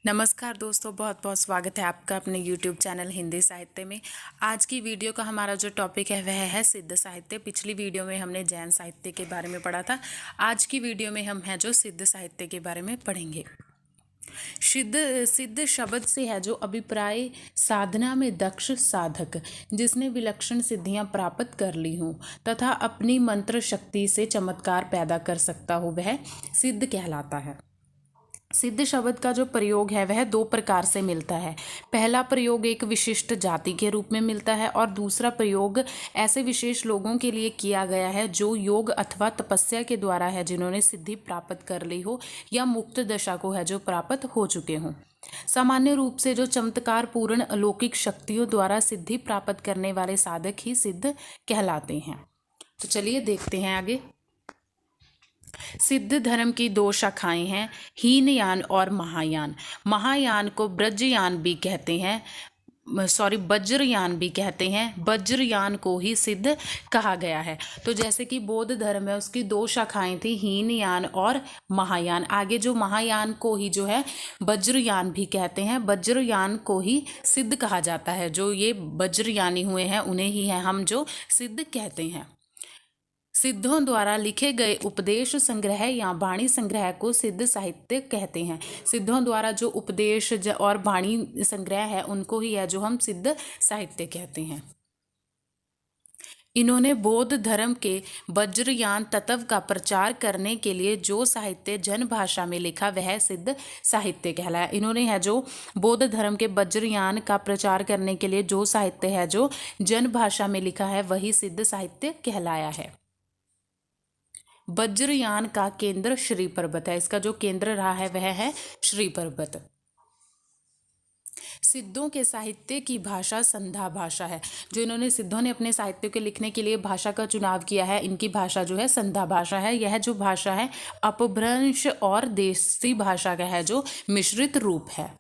नमस्कार दोस्तों, बहुत बहुत स्वागत है आपका अपने YouTube चैनल हिंदी साहित्य में। आज की वीडियो का हमारा जो टॉपिक है वह है सिद्ध साहित्य। पिछली वीडियो में हमने जैन साहित्य के बारे में पढ़ा था। आज की वीडियो में हम हैं जो सिद्ध साहित्य के बारे में पढ़ेंगे। सिद्ध सिद्ध शब्द से है जो अभिप्राय साधना में दक्ष साधक, जिसने विलक्षण सिद्धियां प्राप्त कर ली हों तथा अपनी मंत्र शक्ति से चमत्कार पैदा कर सकता हो, वह सिद्ध कहलाता है। सिद्ध शब्द का जो प्रयोग है वह दो प्रकार से मिलता है। पहला प्रयोग एक विशिष्ट जाति के रूप में मिलता है और दूसरा प्रयोग ऐसे विशेष लोगों के लिए किया गया है जो योग अथवा तपस्या के द्वारा है, जिन्होंने सिद्धि प्राप्त कर ली हो या मुक्त दशा को है जो प्राप्त हो चुके हों। सामान्य रूप से जो चमत्कार पूर्ण अलौकिक शक्तियों द्वारा सिद्धि प्राप्त करने वाले साधक ही सिद्ध कहलाते हैं। तो चलिए देखते हैं आगे। सिद्ध धर्म की दो शाखाएं हैं, हीनयान और महायान। महायान को ब्रजयान भी कहते हैं, वज्रयान भी कहते हैं। वज्रयान को ही सिद्ध कहा गया है। तो जैसे कि बौद्ध धर्म है, उसकी दो शाखाएं थी, हीनयान और महायान। आगे जो महायान को ही जो है वज्रयान भी कहते हैं। वज्रयान को ही सिद्ध कहा जाता है। जो ये वज्रयानी हुए हैं उन्हें ही है हम जो सिद्ध कहते हैं। सिद्धों द्वारा लिखे गए उपदेश संग्रह या वाणी संग्रह को सिद्ध साहित्य कहते हैं। सिद्धों द्वारा जो उपदेश और वाणी संग्रह है उनको ही है जो हम सिद्ध साहित्य कहते हैं। इन्होंने बौद्ध धर्म के वज्रयान तत्व का प्रचार करने के लिए जो साहित्य जन भाषा में लिखा वह सिद्ध साहित्य कहलाया। इन्होंने है जो बौद्ध धर्म के वज्रयान का प्रचार करने के लिए जो साहित्य है जो जन भाषा में लिखा है वही सिद्ध साहित्य कहलाया है। वज्रयान का केंद्र श्री पर्वत है। इसका जो केंद्र रहा है वह है श्री पर्वत। सिद्धों के साहित्य की भाषा संध्या भाषा है। जो इन्होंने सिद्धों ने अपने साहित्य के लिखने के लिए भाषा का चुनाव किया है, इनकी भाषा जो है संध्या भाषा है। यह जो भाषा है अपभ्रंश और देसी भाषा का है जो मिश्रित रूप है।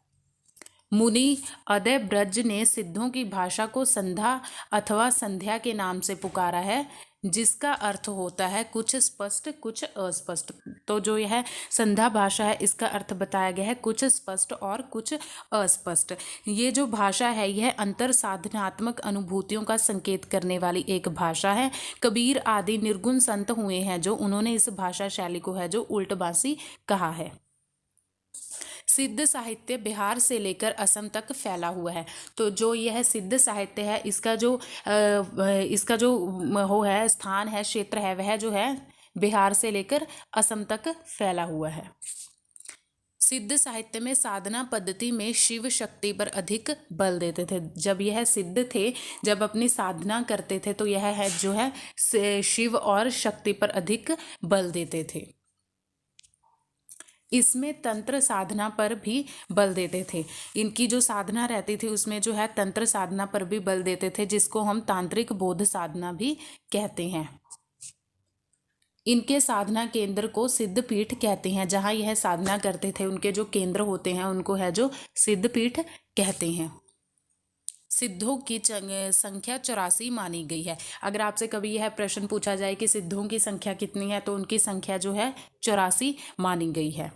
मुनि अदय ब्रज ने सिद्धों की भाषा को संध्या अथवा संध्या के नाम से पुकारा है, जिसका अर्थ होता है कुछ स्पष्ट कुछ अस्पष्ट। तो जो यह संध्या भाषा है इसका अर्थ बताया गया है कुछ स्पष्ट और कुछ अस्पष्ट। ये जो भाषा है यह अंतर साधनात्मक अनुभूतियों का संकेत करने वाली एक भाषा है। कबीर आदि निर्गुण संत हुए हैं जो उन्होंने इस भाषा शैली को है जो उल्टबासी कहा है। सिद्ध साहित्य बिहार से लेकर असम तक फैला हुआ है। तो जो यह सिद्ध साहित्य है इसका जो हो है स्थान है, क्षेत्र है, वह जो है बिहार से लेकर असम तक फैला हुआ है। सिद्ध साहित्य में साधना पद्धति में शिव शक्ति पर अधिक बल देते थे। जब यह सिद्ध थे, जब अपनी साधना करते थे तो यह है जो है शिव और शक्ति पर अधिक बल देते थे। इसमें तंत्र साधना पर भी बल देते थे। इनकी जो साधना रहती थी उसमें जो है तंत्र साधना पर भी बल देते थे, जिसको हम तांत्रिक बौद्ध साधना भी कहते हैं। इनके साधना केंद्र को सिद्ध पीठ कहते हैं। जहाँ यह साधना करते थे उनके जो केंद्र होते हैं उनको है जो सिद्ध पीठ कहते हैं। सिद्धों की संख्या 84 मानी गई है। अगर आपसे कभी यह प्रश्न पूछा जाए कि सिद्धों की संख्या कितनी है तो उनकी संख्या जो है 84 मानी गई है।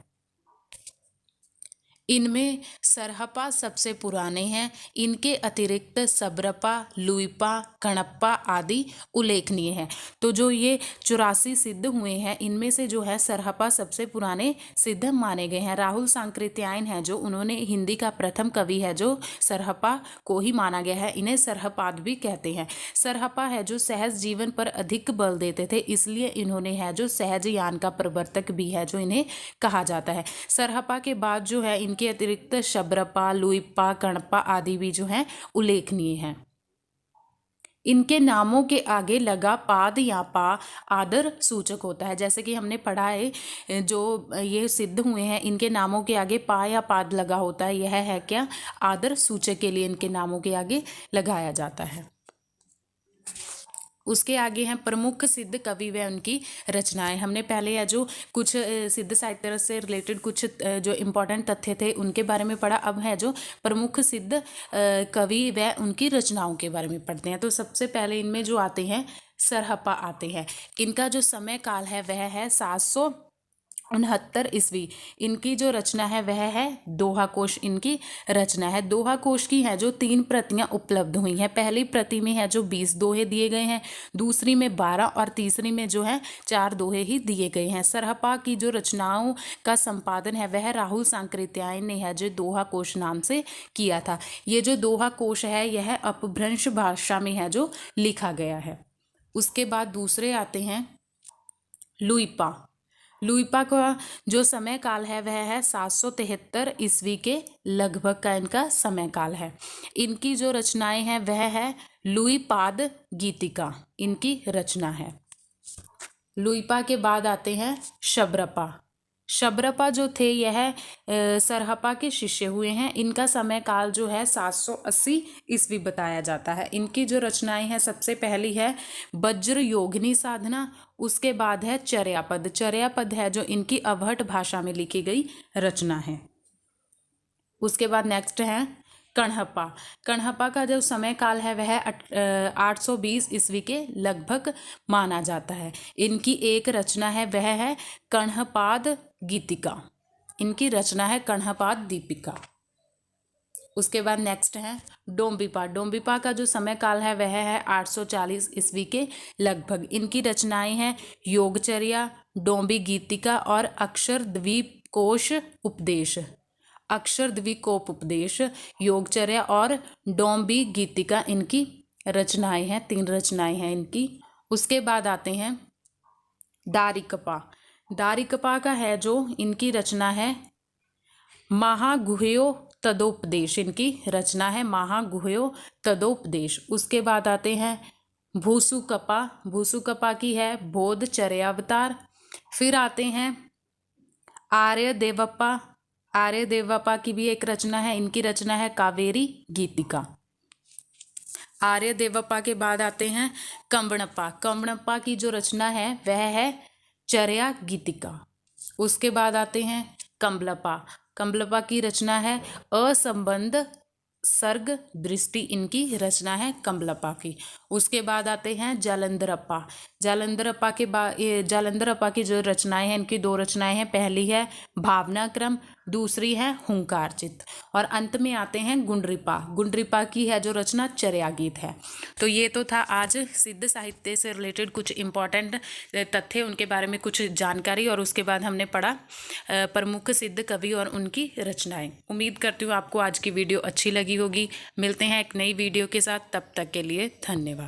इनमें सरहपा सबसे पुराने हैं। इनके अतिरिक्त सबरपा, लुइपा, कणप्पा आदि उल्लेखनीय हैं। तो जो ये 84 सिद्ध हुए हैं इनमें से जो है सरहपा सबसे पुराने सिद्ध माने गए हैं। राहुल सांकृत्यायन है जो उन्होंने हिंदी का प्रथम कवि है जो सरहपा को ही माना गया है। इन्हें सरहपाद भी कहते हैं। सरहपा है जो सहज जीवन पर अधिक बल देते थे, इसलिए इन्होंने है जो सहज यान का प्रवर्तक भी है जो इन्हें कहा जाता है। सरहपा के बाद जो है के अतिरिक्त शबरपा, लुइपा, कणप्पा आदि भी जो हैं उल्लेखनीय हैं। इनके नामों के आगे लगा पाद या पा आदर सूचक होता है। जैसे कि हमने पढ़ा है जो ये सिद्ध हुए हैं इनके नामों के आगे पा या पाद लगा होता है, यह है क्या आदर सूचक के लिए इनके नामों के आगे लगाया जाता है। उसके आगे हैं प्रमुख सिद्ध कवि व उनकी रचनाएं। हमने पहले या जो कुछ सिद्ध साहित्य से रिलेटेड कुछ जो इम्पोर्टेंट तथ्य थे उनके बारे में पढ़ा। अब है जो प्रमुख सिद्ध कवि व उनकी रचनाओं के बारे में पढ़ते हैं। तो सबसे पहले इनमें जो आते हैं सरहपा आते हैं। इनका जो समय काल है वह है 700 69 ईस्वी। इनकी जो रचना है वह है दोहा कोश, इनकी रचना है। दोहा कोश की है जो 3 प्रतियां उपलब्ध हुई हैं। पहली प्रति में है जो 20 दोहे दिए गए हैं, दूसरी में 12 और तीसरी में जो है 4 दोहे ही दिए गए हैं। सरहपा की जो रचनाओं का संपादन है वह राहुल सांकृत्यायन ने है जो दोहा कोश नाम से किया था। ये जो दोहा कोश है यह अपभ्रंश भाषा में है जो लिखा गया है। उसके बाद दूसरे आते हैं लुइपा। लुइपा का जो समय काल है वह है 773 ईस्वी के लगभग का इनका समय काल है। इनकी जो रचनाएं हैं वह है लुइपाद गीतिका, इनकी रचना है। लुइपा के बाद आते हैं शबरपा। शबरपा जो थे यह सरहपा के शिष्य हुए हैं। इनका समय काल जो है 780 ईस्वी बताया जाता है। इनकी जो रचनाएं हैं सबसे पहली है वज्र योगिनी साधना, उसके बाद है चर्यापद। चर्यापद है जो इनकी अवहट भाषा में लिखी गई रचना है। उसके बाद नेक्स्ट है कण्हपा। कण्हपा का जो समय काल है वह 820 ईस्वी के लगभग माना जाता है। इनकी एक रचना है वह है कण्हपाद गीतिका, इनकी रचना है कण्हपाद दीपिका। उसके बाद नेक्स्ट है डोम्बिपा। डोम्बिपा का जो समय काल है वह है 840 ईस्वी के लगभग। इनकी रचनाएं हैं योगचर्या, डोम्बी गीतिका और अक्षर द्वीपकोश उपदेश। अक्षर द्विकोप उपदेश, योगचर्या और डोम्बी गीतिका इनकी रचनाएं हैं। 3 रचनाएं हैं इनकी। उसके बाद आते हैं दारिकपा। दारिकपा का है जो इनकी रचना है महागुह्यो तदोपदेश, इनकी रचना है महागुह्यो तदोपदेश। उसके बाद आते हैं भूसुकपा। भूसुकपा की है बोधचर्यावतार। फिर आते हैं आर्य देवप्पा। आर्य देवप्पा की भी एक रचना है, इनकी रचना है कावेरी गीतिका। आर्य देवप्पा के बाद आते हैं कंवणप्पा। कंवणप्पा की जो रचना है वह है चर्या गीतिका। उसके बाद आते हैं कम्बलप्पा। कम्बलप्पा की रचना है असंबंध सर्ग दृष्टि, इनकी रचना है कम्बलप्पा की। उसके बाद आते हैं जालंधरप्पा। जालंधरप्पा के बाद जालंधरप्पा की जो रचनाएं हैं इनकी 2 रचनाएं हैं। पहली है भावनाक्रम, दूसरी है हुंकारचित। और अंत में आते हैं गुंडरिपा। गुंडरिपा की है जो रचना चर्या गीत है। तो ये तो था आज सिद्ध साहित्य से रिलेटेड कुछ इंपॉर्टेंट तथ्य, उनके बारे में कुछ जानकारी, और उसके बाद हमने पढ़ा प्रमुख सिद्ध कवि और उनकी रचनाएं। उम्मीद करती हूँ आपको आज की वीडियो अच्छी लगी होगी। मिलते हैं एक नई वीडियो के साथ, तब तक के लिए धन्यवाद।